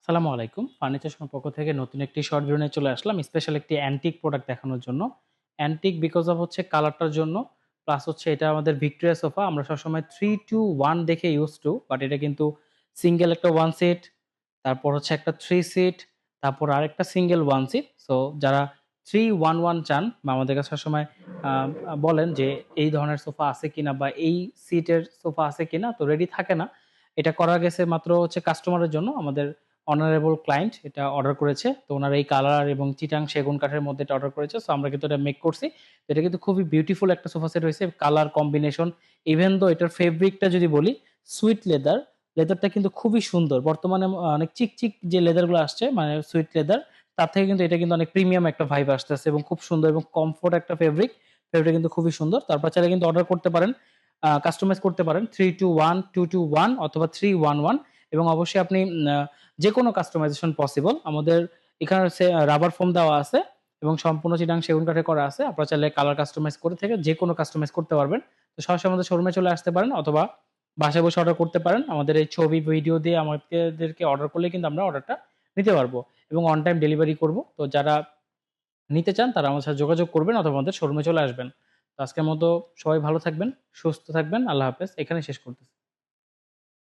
সালামু আলাইকুম। ফার্নিচার শপের পক্ষ থেকে নতুন একটি শর্ট ভিডিও নিয়ে চলে আসলাম। স্পেশাল একটি অ্যান্টিক প্রোডাক্ট দেখানোর জন্য। অ্যান্টিক বিকজ অফ হচ্ছে কালারটার জন্য, প্লাস হচ্ছে এটা আমাদের ভিক্টোরিয়া সোফা। আমরা সবসময় 3-2-1 দেখে used to, বাট এটা কিন্তু সিঙ্গেল একটা 1 সিট, তারপর হচ্ছে একটা 3 সিট, তারপর আরেকটা সিঙ্গেল 1 সিট। সো যারা 3-1-1 চান বা আমাদের কাছে সবসময় আ আ বলেন যে এই ধরনের সোফা আছে কিনা বা এই সিটের সোফা আছে কিনা, তো রেডি থাকে না। এটা করা গেছে মাত্র হচ্ছে কাস্টমারের জন্য। আমাদের অনারেবল ক্লায়েন্ট এটা অর্ডার করেছে। তো উনার এই কালার এবং চিটাং সেগুন কাঠের মধ্যে এটা অর্ডার করেছে। সো আমরা কিন্তু এটা মেক করছি। তো এটা কিন্তু খুবই বিউটিফুল একটা সোফা সেট হইছে। কালার কম্বিনেশন, ইভেন দো এটার ফেব্রিকটা যদি বলি, সুইট লেদার। লেদারটা কিন্তু খুবই সুন্দর। বর্তমানে অনেক চিকচিক যে লেদার গুলো আসছে মানে সুইট লেদার, তার থেকে কিন্তু এটা কিন্তু অনেক প্রিমিয়াম একটা ভাইব আসতেছে এবং খুব সুন্দর এবং কমফোর্ট একটা ফেব্রিক। ফেব্রিকটা কিন্তু খুবই সুন্দর। তারপর চাইলে কিন্তু অর্ডার করতে পারেন। কাস্টমাইজ করতে পারেন 3-2-1, 2-2-1 অথবা 3-1-1 এবং অবশ্যই আপনি যেকোনো কাস্টমাইজেশন পসিবল। আমাদের এখানে হচ্ছে রাবার ফোম দেওয়া আছে এবং সম্পূর্ণ চিটাং সেগুন কাঠে করা আছে। আপনারা চাইলে কালার কাস্টমাইজ করে থেকে যেকোনো কাস্টমাইজ করতে পারবেন। তো সরাসরি আমাদের শোরুমে চলে আসতে পারেন অথবা বাসায় বসে অর্ডার করতে পারেন। আমাদের এই ছবি, ভিডিও দিয়ে আমাদেরকে অর্ডার করলেই কিন্তু আমরা অর্ডারটা নিতে পারবো এবং অন টাইম ডেলিভারি করব। তো যারা নিতে চান তারা আমার সাথে যোগাযোগ করবেন অথবা আমাদের শোরুমে চলে আসবেন। তো আজকের মতো সবাই ভালো থাকবেন, সুস্থ থাকবেন। আল্লাহ হাফেজ। এখানেই শেষ করতেছি।